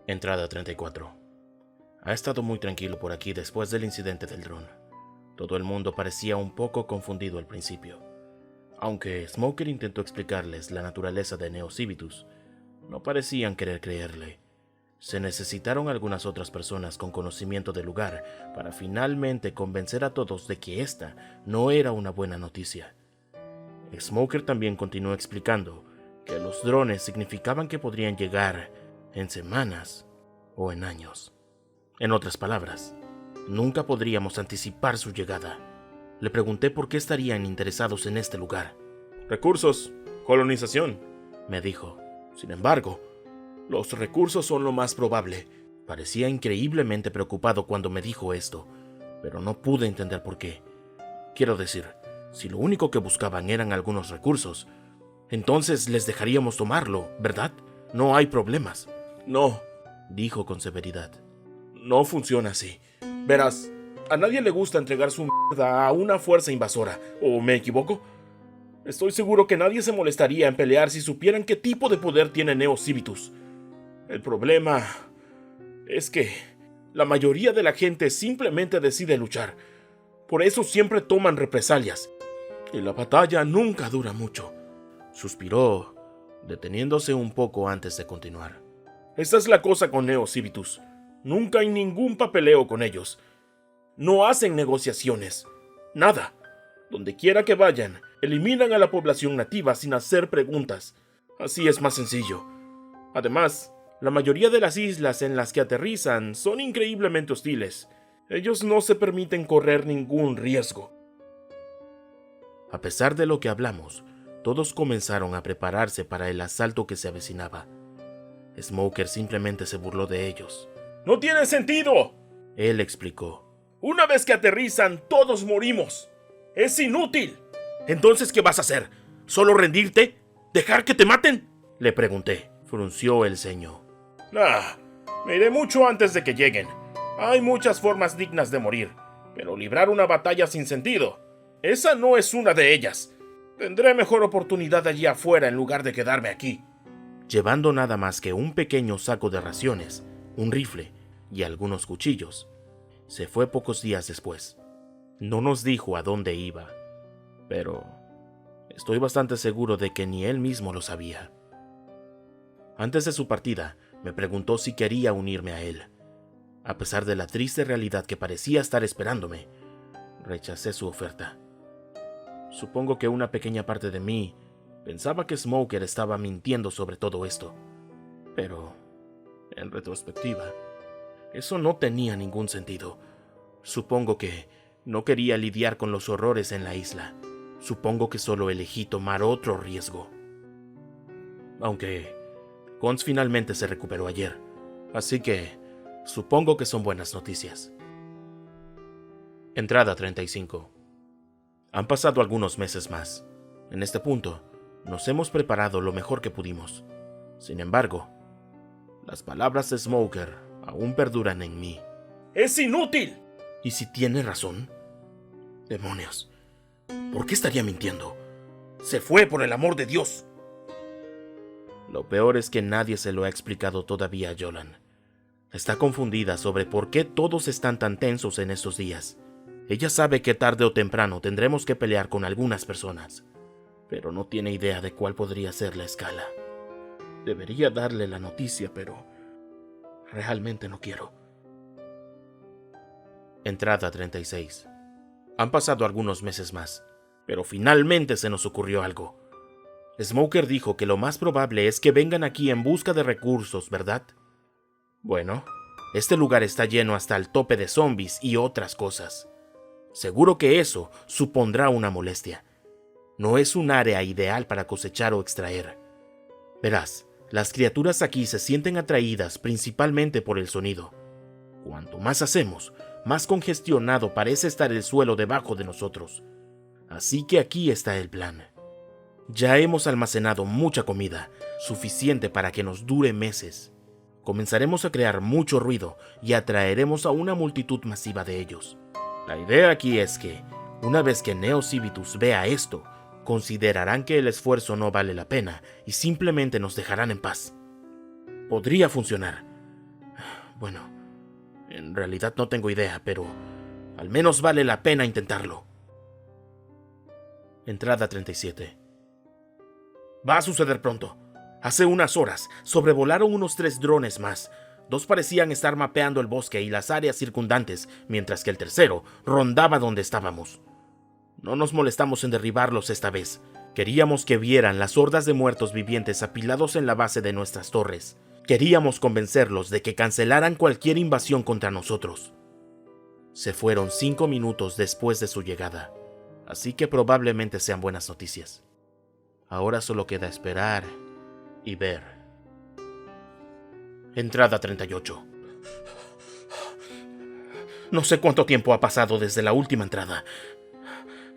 Entrada 34. Ha estado muy tranquilo por aquí después del incidente del dron. Todo el mundo parecía un poco confundido al principio. Aunque Smoker intentó explicarles la naturaleza de Neo Civitus, no parecían querer creerle. Se necesitaron algunas otras personas con conocimiento del lugar para finalmente convencer a todos de que esta no era una buena noticia. Smoker también continuó explicando que los drones significaban que podrían llegar en semanas o en años. En otras palabras, nunca podríamos anticipar su llegada. Le pregunté por qué estarían interesados en este lugar. Recursos, colonización, me dijo. Sin embargo, los recursos son lo más probable. Parecía increíblemente preocupado cuando me dijo esto, pero no pude entender por qué. Quiero decir, si lo único que buscaban eran algunos recursos, entonces les dejaríamos tomarlo, ¿verdad? No hay problemas. No, dijo con severidad. No funciona así. Verás, a nadie le gusta entregar su mierda a una fuerza invasora, ¿o me equivoco? Estoy seguro que nadie se molestaría en pelear si supieran qué tipo de poder tiene Neo Civitus. El problema es que la mayoría de la gente simplemente decide luchar. Por eso siempre toman represalias. Y la batalla nunca dura mucho. Suspiró, deteniéndose un poco antes de continuar. Esta es la cosa con Neo Civitus. Nunca hay ningún papeleo con ellos. No hacen negociaciones. Nada. Donde quiera que vayan, eliminan a la población nativa sin hacer preguntas. Así es más sencillo. Además, la mayoría de las islas en las que aterrizan son increíblemente hostiles. Ellos no se permiten correr ningún riesgo. A pesar de lo que hablamos, todos comenzaron a prepararse para el asalto que se avecinaba. Smoker simplemente se burló de ellos. ¡No tiene sentido!, él explicó. Una vez que aterrizan, todos morimos. ¡Es inútil! Entonces, ¿qué vas a hacer? ¿Solo rendirte? ¿Dejar que te maten?, le pregunté. Frunció el ceño. Me iré mucho antes de que lleguen. Hay muchas formas dignas de morir, pero librar una batalla sin sentido, esa no es una de ellas. Tendré mejor oportunidad allí afuera en lugar de quedarme aquí. Llevando nada más que un pequeño saco de raciones, un rifle y algunos cuchillos, se fue pocos días después. No nos dijo a dónde iba, pero estoy bastante seguro de que ni él mismo lo sabía. Antes de su partida, me preguntó si quería unirme a él. A pesar de la triste realidad que parecía estar esperándome, rechacé su oferta. Supongo que una pequeña parte de mí pensaba que Smoker estaba mintiendo sobre todo esto, pero, en retrospectiva, eso no tenía ningún sentido. Supongo que no quería lidiar con los horrores en la isla. Supongo que solo elegí tomar otro riesgo. Aunque Cons finalmente se recuperó ayer, así que supongo que son buenas noticias. Entrada 35. Han pasado algunos meses más. En este punto, nos hemos preparado lo mejor que pudimos. Sin embargo, las palabras de Smoker aún perduran en mí. ¡Es inútil! ¿Y si tiene razón? Demonios, ¿por qué estaría mintiendo? Se fue, por el amor de Dios. Lo peor es que nadie se lo ha explicado todavía a Yolan. Está confundida sobre por qué todos están tan tensos en estos días. Ella sabe que tarde o temprano tendremos que pelear con algunas personas, pero no tiene idea de cuál podría ser la escala. Debería darle la noticia, pero realmente no quiero. Entrada 36. Han pasado algunos meses más, pero finalmente se nos ocurrió algo. Smoker dijo que lo más probable es que vengan aquí en busca de recursos, ¿verdad? Bueno, este lugar está lleno hasta el tope de zombies y otras cosas. Seguro que eso supondrá una molestia. No es un área ideal para cosechar o extraer. Verás, las criaturas aquí se sienten atraídas principalmente por el sonido. Cuanto más hacemos, más congestionado parece estar el suelo debajo de nosotros. Así que aquí está el plan. Ya hemos almacenado mucha comida, suficiente para que nos dure meses. Comenzaremos a crear mucho ruido y atraeremos a una multitud masiva de ellos. La idea aquí es que, una vez que Neo Civitus vea esto, considerarán que el esfuerzo no vale la pena y simplemente nos dejarán en paz. Podría funcionar, Bueno, en realidad no tengo idea, pero al menos vale la pena intentarlo. Entrada 37. Va a suceder pronto. Hace unas horas sobrevolaron unos 3 drones más. 2 parecían estar mapeando el bosque y las áreas circundantes, mientras que el tercero rondaba donde estábamos. No nos molestamos en derribarlos esta vez. Queríamos que vieran las hordas de muertos vivientes apilados en la base de nuestras torres. Queríamos convencerlos de que cancelaran cualquier invasión contra nosotros. Se fueron 5 minutos después de su llegada, así que probablemente sean buenas noticias. Ahora solo queda esperar y ver. Entrada 38. No sé cuánto tiempo ha pasado desde la última entrada.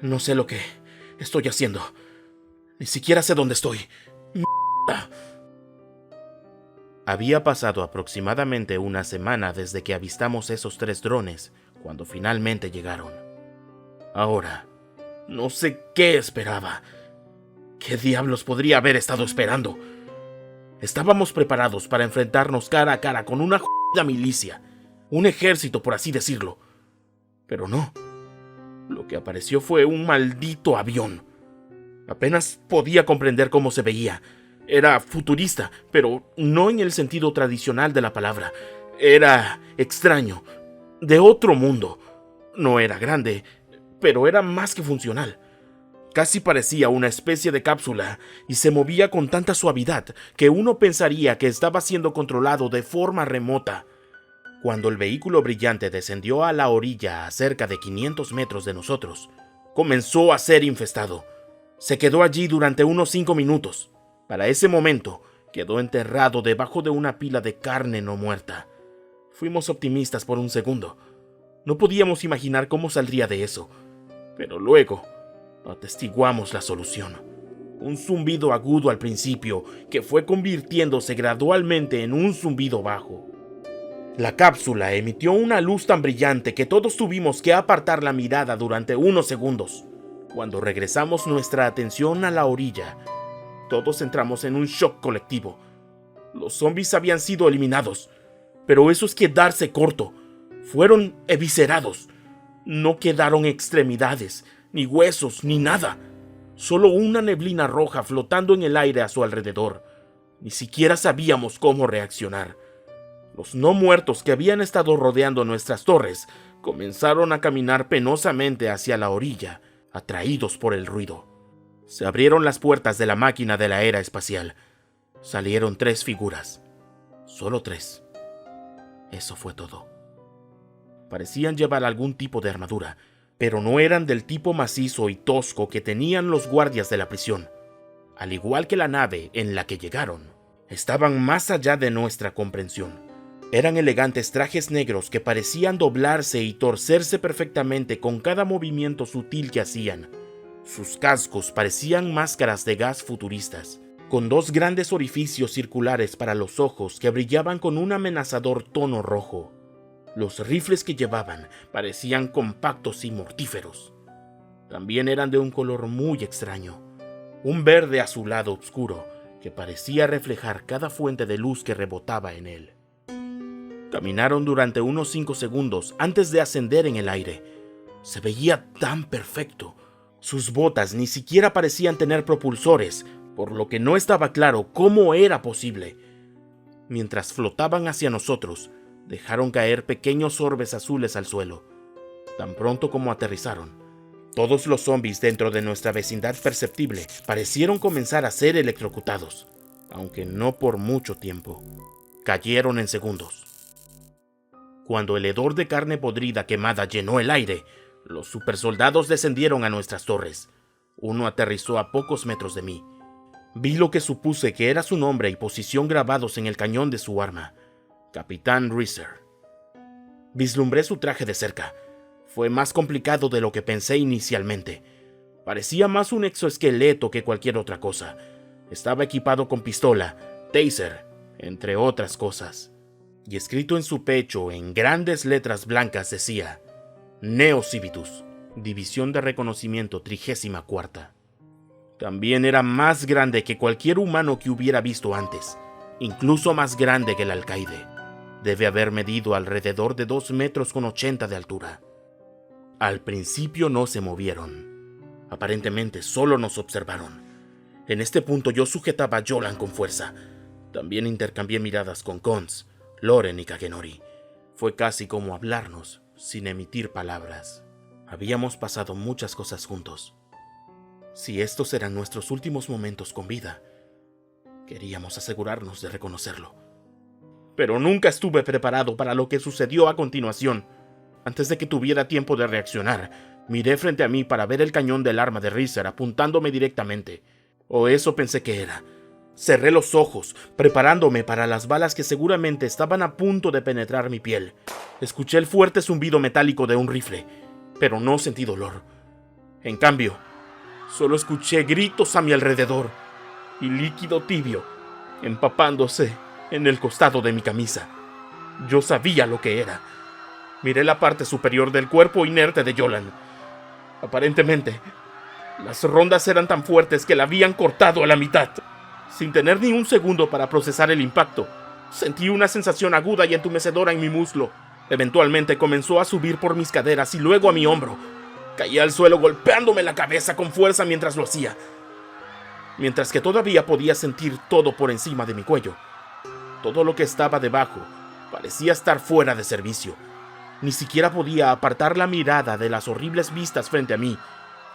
No sé lo que estoy haciendo. Ni siquiera sé dónde estoy. ¡Mierda! Había pasado aproximadamente una semana desde que avistamos esos 3 drones, cuando finalmente llegaron. Ahora, no sé qué esperaba. ¿Qué diablos podría haber estado esperando? Estábamos preparados para enfrentarnos cara a cara con una jodida milicia, un ejército por así decirlo. Pero no. Lo que apareció fue un maldito avión. Apenas podía comprender cómo se veía. Era futurista, pero no en el sentido tradicional de la palabra. Era extraño, de otro mundo. No era grande, pero era más que funcional. Casi parecía una especie de cápsula y se movía con tanta suavidad que uno pensaría que estaba siendo controlado de forma remota. Cuando el vehículo brillante descendió a la orilla a cerca de 500 metros de nosotros, comenzó a ser infestado. Se quedó allí durante unos 5 minutos. Para ese momento, quedó enterrado debajo de una pila de carne no muerta. Fuimos optimistas por un segundo. No podíamos imaginar cómo saldría de eso. Pero luego, atestiguamos la solución. Un zumbido agudo al principio, que fue convirtiéndose gradualmente en un zumbido bajo. La cápsula emitió una luz tan brillante que todos tuvimos que apartar la mirada durante unos segundos. Cuando regresamos nuestra atención a la orilla, todos entramos en un shock colectivo. Los zombies habían sido eliminados, pero eso es quedarse corto. Fueron eviscerados. No quedaron extremidades, ni huesos, ni nada. Solo una neblina roja flotando en el aire a su alrededor. Ni siquiera sabíamos cómo reaccionar. Los no muertos que habían estado rodeando nuestras torres comenzaron a caminar penosamente hacia la orilla, atraídos por el ruido. Se abrieron las puertas de la máquina de la era espacial. Salieron 3 figuras. Solo 3. Eso fue todo. Parecían llevar algún tipo de armadura, pero no eran del tipo macizo y tosco que tenían los guardias de la prisión. Al igual que la nave en la que llegaron, estaban más allá de nuestra comprensión. Eran elegantes trajes negros que parecían doblarse y torcerse perfectamente con cada movimiento sutil que hacían. Sus cascos parecían máscaras de gas futuristas, con 2 grandes orificios circulares para los ojos que brillaban con un amenazador tono rojo. Los rifles que llevaban parecían compactos y mortíferos. También eran de un color muy extraño, un verde azulado oscuro que parecía reflejar cada fuente de luz que rebotaba en él. Caminaron durante unos 5 segundos antes de ascender en el aire. Se veía tan perfecto. Sus botas ni siquiera parecían tener propulsores, por lo que no estaba claro cómo era posible. Mientras flotaban hacia nosotros, dejaron caer pequeños orbes azules al suelo. Tan pronto como aterrizaron, todos los zombies dentro de nuestra vecindad perceptible parecieron comenzar a ser electrocutados, aunque no por mucho tiempo. Cayeron en segundos. Cuando el hedor de carne podrida quemada llenó el aire, los supersoldados descendieron a nuestras torres. Uno aterrizó a pocos metros de mí. Vi lo que supuse que era su nombre y posición grabados en el cañón de su arma: Capitán Reeser. Vislumbré su traje de cerca. Fue más complicado de lo que pensé inicialmente. Parecía más un exoesqueleto que cualquier otra cosa. Estaba equipado con pistola, taser, entre otras cosas. Y escrito en su pecho en grandes letras blancas decía: Neo Civitus, División de Reconocimiento 34ª. También era más grande que cualquier humano que hubiera visto antes, incluso más grande que el alcaide. Debe haber medido alrededor de 2,80 metros de altura. Al principio no se movieron. Aparentemente solo nos observaron. En este punto yo sujetaba a Yolan con fuerza. También intercambié miradas con Cons, Loren y Kagenori. Fue casi como hablarnos, sin emitir palabras. Habíamos pasado muchas cosas juntos. Si estos eran nuestros últimos momentos con vida, queríamos asegurarnos de reconocerlo. Pero nunca estuve preparado para lo que sucedió a continuación. Antes de que tuviera tiempo de reaccionar, miré frente a mí para ver el cañón del arma de Reeser apuntándome directamente. O eso pensé que era. Cerré los ojos, preparándome para las balas que seguramente estaban a punto de penetrar mi piel. Escuché el fuerte zumbido metálico de un rifle, pero no sentí dolor. En cambio, solo escuché gritos a mi alrededor y líquido tibio empapándose en el costado de mi camisa. Yo sabía lo que era. Miré la parte superior del cuerpo inerte de Yolan. Aparentemente, las rondas eran tan fuertes que la habían cortado a la mitad. Sin tener ni un segundo para procesar el impacto, sentí una sensación aguda y entumecedora en mi muslo. Eventualmente comenzó a subir por mis caderas y luego a mi hombro. Caí al suelo golpeándome la cabeza con fuerza mientras lo hacía. Mientras que todavía podía sentir todo por encima de mi cuello. Todo lo que estaba debajo parecía estar fuera de servicio. Ni siquiera podía apartar la mirada de las horribles vistas frente a mí.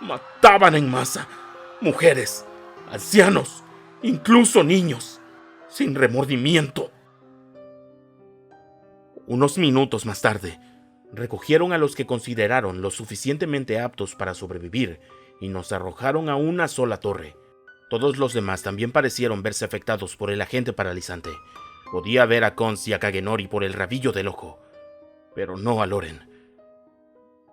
Mataban en masa. Mujeres, ancianos, incluso niños, sin remordimiento. Unos minutos más tarde, recogieron a los que consideraron lo suficientemente aptos para sobrevivir y nos arrojaron a una sola torre. Todos los demás también parecieron verse afectados por el agente paralizante. Podía ver a Cons y a Kagenori por el rabillo del ojo, pero no a Loren.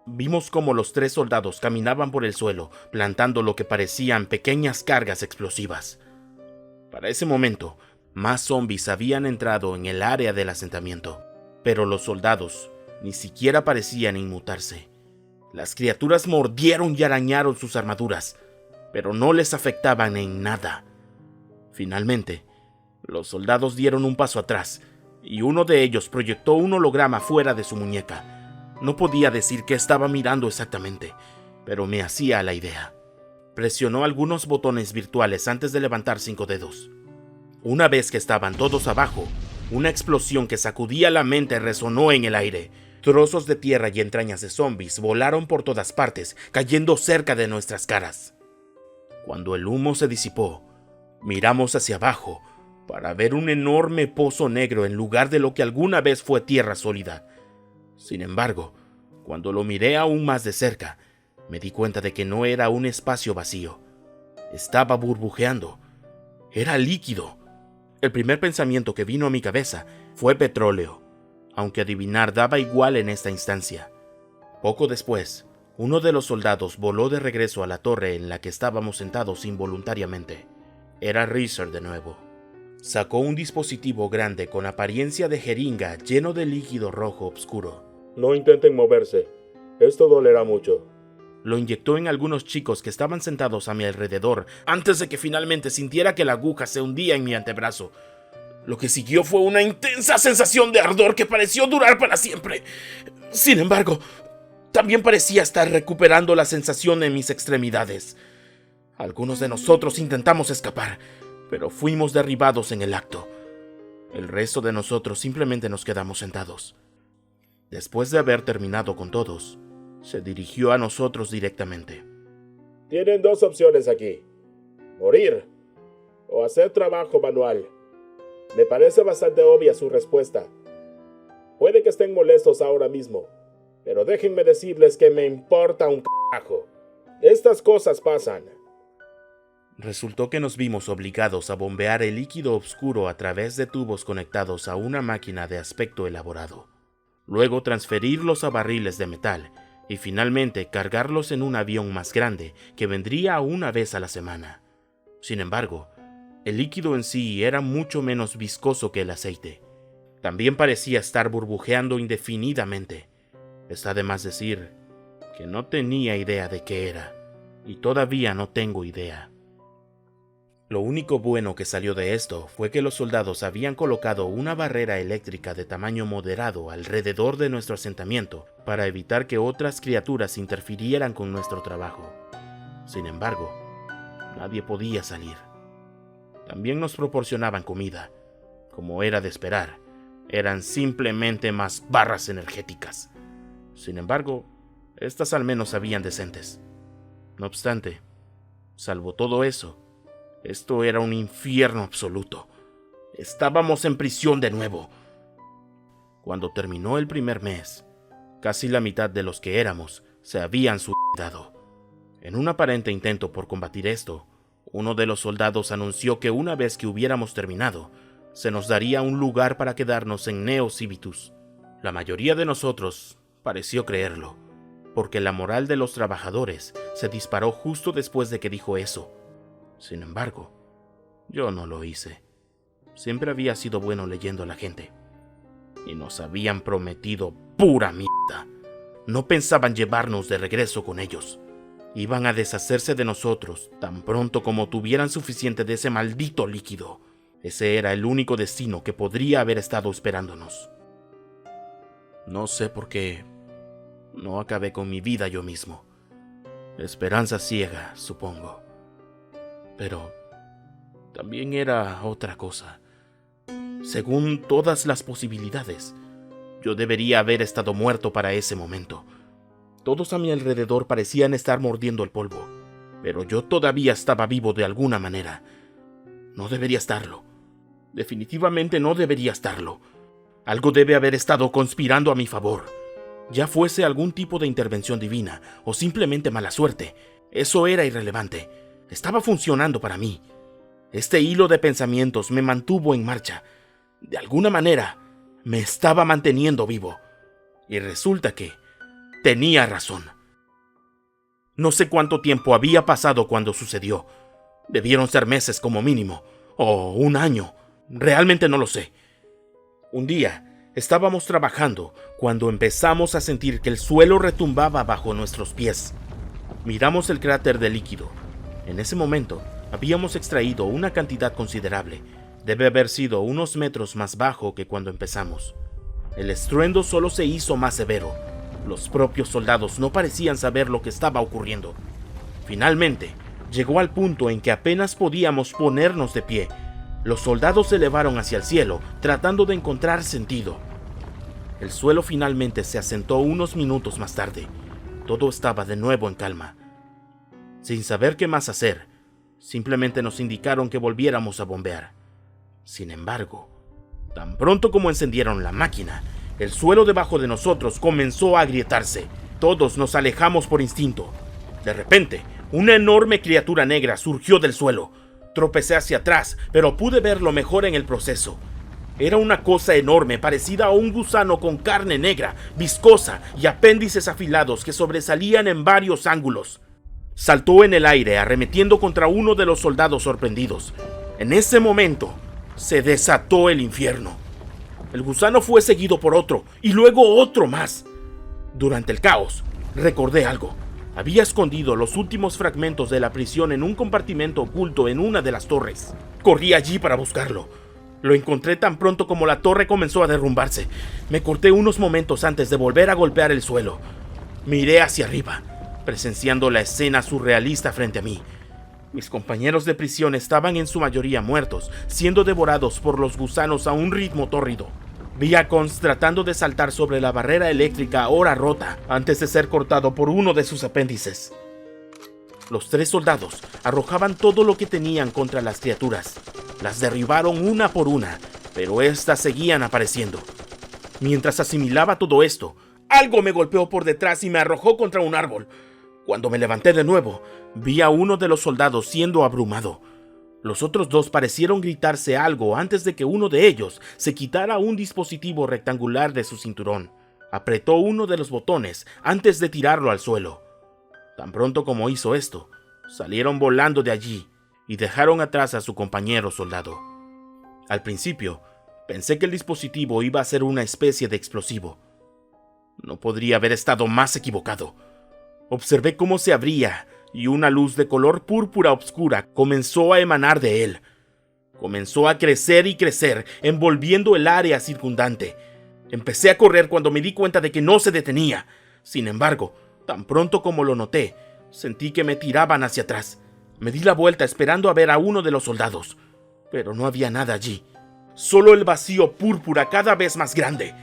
Vimos cómo los 3 soldados caminaban por el suelo, plantando lo que parecían pequeñas cargas explosivas. Para ese momento, más zombies habían entrado en el área del asentamiento, pero los soldados ni siquiera parecían inmutarse. Las criaturas mordieron y arañaron sus armaduras, pero no les afectaban en nada. Finalmente, los soldados dieron un paso atrás, y uno de ellos proyectó un holograma fuera de su muñeca. No podía decir qué estaba mirando exactamente, pero me hacía la idea. Presionó algunos botones virtuales antes de levantar 5 dedos. Una vez que estaban todos abajo, una explosión que sacudía la mente resonó en el aire. Trozos de tierra y entrañas de zombies volaron por todas partes, cayendo cerca de nuestras caras. Cuando el humo se disipó, miramos hacia abajo para ver un enorme pozo negro en lugar de lo que alguna vez fue tierra sólida. Sin embargo, cuando lo miré aún más de cerca, me di cuenta de que no era un espacio vacío. Estaba burbujeando. Era líquido. El primer pensamiento que vino a mi cabeza fue petróleo, aunque adivinar daba igual en esta instancia. Poco después, uno de los soldados voló de regreso a la torre en la que estábamos sentados involuntariamente. Era Reeser de nuevo. Sacó un dispositivo grande con apariencia de jeringa lleno de líquido rojo oscuro. No intenten moverse. Esto dolerá mucho. Lo inyectó en algunos chicos que estaban sentados a mi alrededor antes de que finalmente sintiera que la aguja se hundía en mi antebrazo. Lo que siguió fue una intensa sensación de ardor que pareció durar para siempre. Sin embargo, también parecía estar recuperando la sensación en mis extremidades. Algunos de nosotros intentamos escapar, pero fuimos derribados en el acto. El resto de nosotros simplemente nos quedamos sentados. Después de haber terminado con todos, se dirigió a nosotros directamente. Tienen 2 opciones aquí: morir o hacer trabajo manual. Me parece bastante obvia su respuesta. Puede que estén molestos ahora mismo, pero déjenme decirles que me importa un carajo. Estas cosas pasan. Resultó que nos vimos obligados a bombear el líquido oscuro a través de tubos conectados a una máquina de aspecto elaborado. Luego transferirlos a barriles de metal y finalmente cargarlos en un avión más grande que vendría una vez a la semana. Sin embargo, el líquido en sí era mucho menos viscoso que el aceite. También parecía estar burbujeando indefinidamente. Está de más decir que no tenía idea de qué era, y todavía no tengo idea. Lo único bueno que salió de esto fue que los soldados habían colocado una barrera eléctrica de tamaño moderado alrededor de nuestro asentamiento para evitar que otras criaturas interfirieran con nuestro trabajo. Sin embargo, nadie podía salir. También nos proporcionaban comida. Como era de esperar, eran simplemente más barras energéticas. Sin embargo, estas al menos sabían decentes. No obstante, salvo todo eso, esto era un infierno absoluto. Estábamos en prisión de nuevo. Cuando terminó el primer mes, casi la mitad de los que éramos se habían suicidado. En un aparente intento por combatir esto, uno de los soldados anunció que una vez que hubiéramos terminado, se nos daría un lugar para quedarnos en Neo Civitas. La mayoría de nosotros pareció creerlo, porque la moral de los trabajadores se disparó justo después de que dijo eso. Sin embargo, yo no lo hice. Siempre había sido bueno leyendo a la gente. Y nos habían prometido pura mierda. No pensaban llevarnos de regreso con ellos. Iban a deshacerse de nosotros tan pronto como tuvieran suficiente de ese maldito líquido. Ese era el único destino que podría haber estado esperándonos. No sé por qué no acabé con mi vida yo mismo. Esperanza ciega, supongo. Pero también era otra cosa. Según todas las posibilidades, yo debería haber estado muerto para ese momento. Todos a mi alrededor parecían estar mordiendo el polvo, pero yo todavía estaba vivo de alguna manera. No debería estarlo. Definitivamente no debería estarlo. Algo debe haber estado conspirando a mi favor. Ya fuese algún tipo de intervención divina o simplemente mala suerte, eso era irrelevante. Estaba funcionando para mí. Este hilo de pensamientos me mantuvo en marcha. De alguna manera, me estaba manteniendo vivo. Y resulta que tenía razón. No sé cuánto tiempo había pasado cuando sucedió. Debieron ser meses como mínimo, o un año. Realmente no lo sé. Un día, estábamos trabajando cuando empezamos a sentir que el suelo retumbaba bajo nuestros pies. Miramos el cráter de líquido. En ese momento, habíamos extraído una cantidad considerable. Debe haber sido unos metros más bajo que cuando empezamos. El estruendo solo se hizo más severo. Los propios soldados no parecían saber lo que estaba ocurriendo. Finalmente, llegó al punto en que apenas podíamos ponernos de pie. Los soldados se elevaron hacia el cielo, tratando de encontrar sentido. El suelo finalmente se asentó unos minutos más tarde. Todo estaba de nuevo en calma. Sin saber qué más hacer, simplemente nos indicaron que volviéramos a bombear. Sin embargo, tan pronto como encendieron la máquina, el suelo debajo de nosotros comenzó a agrietarse. Todos nos alejamos por instinto. De repente, una enorme criatura negra surgió del suelo. Tropecé hacia atrás, pero pude verlo mejor en el proceso. Era una cosa enorme, parecida a un gusano con carne negra, viscosa y apéndices afilados que sobresalían en varios ángulos. Saltó en el aire, arremetiendo contra uno de los soldados sorprendidos. En ese momento, se desató el infierno. El gusano fue seguido por otro, y luego otro más. Durante el caos, recordé algo. Había escondido los últimos fragmentos de la prisión en un compartimento oculto en una de las torres. Corrí allí para buscarlo. Lo encontré tan pronto como la torre comenzó a derrumbarse. Me corté unos momentos antes de volver a golpear el suelo. Miré hacia arriba, presenciando la escena surrealista frente a mí. Mis compañeros de prisión estaban en su mayoría muertos, siendo devorados por los gusanos a un ritmo tórrido. Vi a Cons tratando de saltar sobre la barrera eléctrica ahora rota, antes de ser cortado por uno de sus apéndices. Los 3 soldados arrojaban todo lo que tenían contra las criaturas. Las derribaron una por una, pero éstas seguían apareciendo. Mientras asimilaba todo esto, algo me golpeó por detrás y me arrojó contra un árbol. Cuando me levanté de nuevo, vi a uno de los soldados siendo abrumado. Los otros 2 parecieron gritarse algo antes de que uno de ellos se quitara un dispositivo rectangular de su cinturón. Apretó uno de los botones antes de tirarlo al suelo. Tan pronto como hizo esto, salieron volando de allí y dejaron atrás a su compañero soldado. Al principio, pensé que el dispositivo iba a ser una especie de explosivo. No podría haber estado más equivocado. Observé cómo se abría y una luz de color púrpura oscura comenzó a emanar de él. Comenzó a crecer y crecer, envolviendo el área circundante. Empecé a correr cuando me di cuenta de que no se detenía. Sin embargo, tan pronto como lo noté, sentí que me tiraban hacia atrás. Me di la vuelta esperando a ver a uno de los soldados, pero no había nada allí. Solo el vacío púrpura cada vez más grande.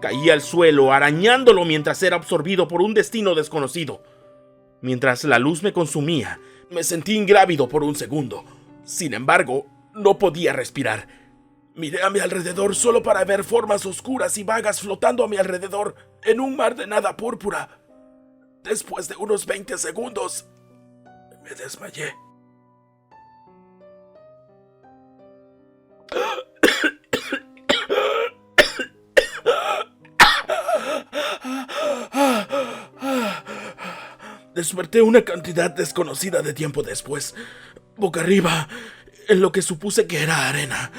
Caí al suelo, arañándolo mientras era absorbido por un destino desconocido. Mientras la luz me consumía, me sentí ingrávido por un segundo. Sin embargo, no podía respirar. Miré a mi alrededor solo para ver formas oscuras y vagas flotando a mi alrededor en un mar de nada púrpura. Después de unos 20 segundos, me desmayé. Desperté una cantidad desconocida de tiempo después, boca arriba, en lo que supuse que era arena.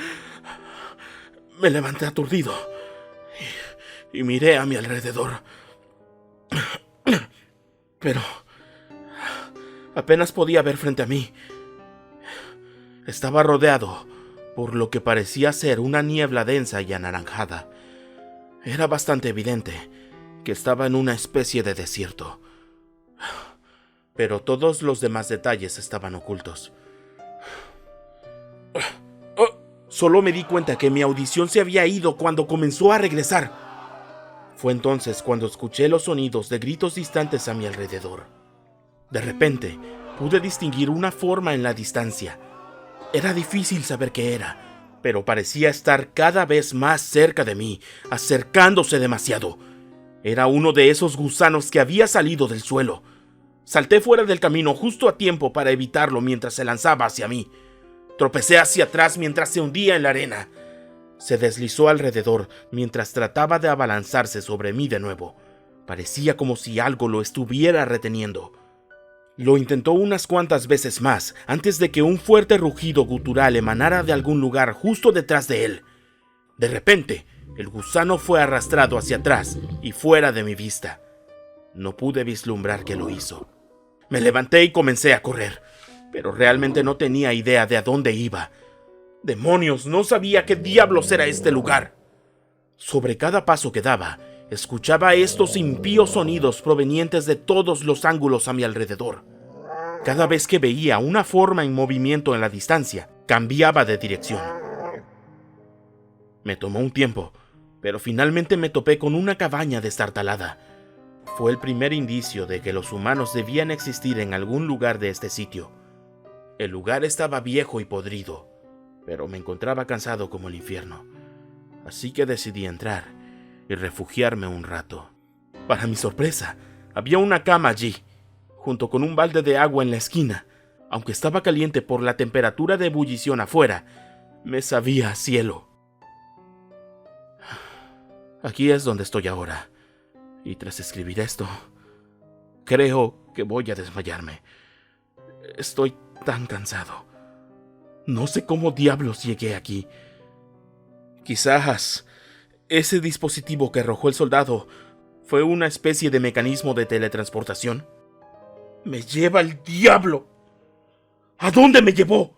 Me levanté aturdido y miré a mi alrededor. Pero apenas podía ver frente a mí. Estaba rodeado por lo que parecía ser una niebla densa y anaranjada. Era bastante evidente que estaba en una especie de desierto, pero todos los demás detalles estaban ocultos. Solo me di cuenta que mi audición se había ido cuando comenzó a regresar. Fue entonces cuando escuché los sonidos de gritos distantes a mi alrededor. De repente, pude distinguir una forma en la distancia. Era difícil saber qué era, pero parecía estar cada vez más cerca de mí, acercándose demasiado. Era uno de esos gusanos que había salido del suelo. Salté fuera del camino justo a tiempo para evitarlo mientras se lanzaba hacia mí. Tropecé hacia atrás mientras se hundía en la arena. Se deslizó alrededor mientras trataba de abalanzarse sobre mí de nuevo. Parecía como si algo lo estuviera reteniendo. Lo intentó unas cuantas veces más antes de que un fuerte rugido gutural emanara de algún lugar justo detrás de él. De repente, el gusano fue arrastrado hacia atrás y fuera de mi vista. No pude vislumbrar que lo hizo. Me levanté y comencé a correr, pero realmente no tenía idea de a dónde iba. ¡Demonios! No sabía qué diablos era este lugar. Sobre cada paso que daba, escuchaba estos impíos sonidos provenientes de todos los ángulos a mi alrededor. Cada vez que veía una forma en movimiento en la distancia, cambiaba de dirección. Me tomó un tiempo, pero finalmente me topé con una cabaña destartalada. Fue el primer indicio de que los humanos debían existir en algún lugar de este sitio. El lugar estaba viejo y podrido, pero me encontraba cansado como el infierno. Así que decidí entrar y refugiarme un rato. Para mi sorpresa, había una cama allí, junto con un balde de agua en la esquina. Aunque estaba caliente por la temperatura de ebullición afuera, me sabía a cielo. Aquí es donde estoy ahora, y tras escribir esto, creo que voy a desmayarme. Estoy tan cansado. No sé cómo diablos llegué aquí. Quizás ese dispositivo que arrojó el soldado fue una especie de mecanismo de teletransportación. ¡Me lleva el diablo! ¿A dónde me llevó?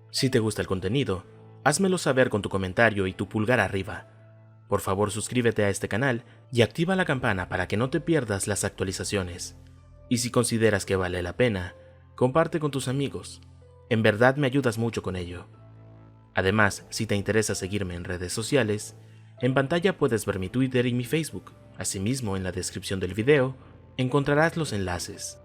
Si te gusta el contenido, házmelo saber con tu comentario y tu pulgar arriba. Por favor, suscríbete a este canal y activa la campana para que no te pierdas las actualizaciones. Y si consideras que vale la pena, comparte con tus amigos. En verdad me ayudas mucho con ello. Además, si te interesa seguirme en redes sociales, en pantalla puedes ver mi Twitter y mi Facebook. Asimismo, en la descripción del video encontrarás los enlaces.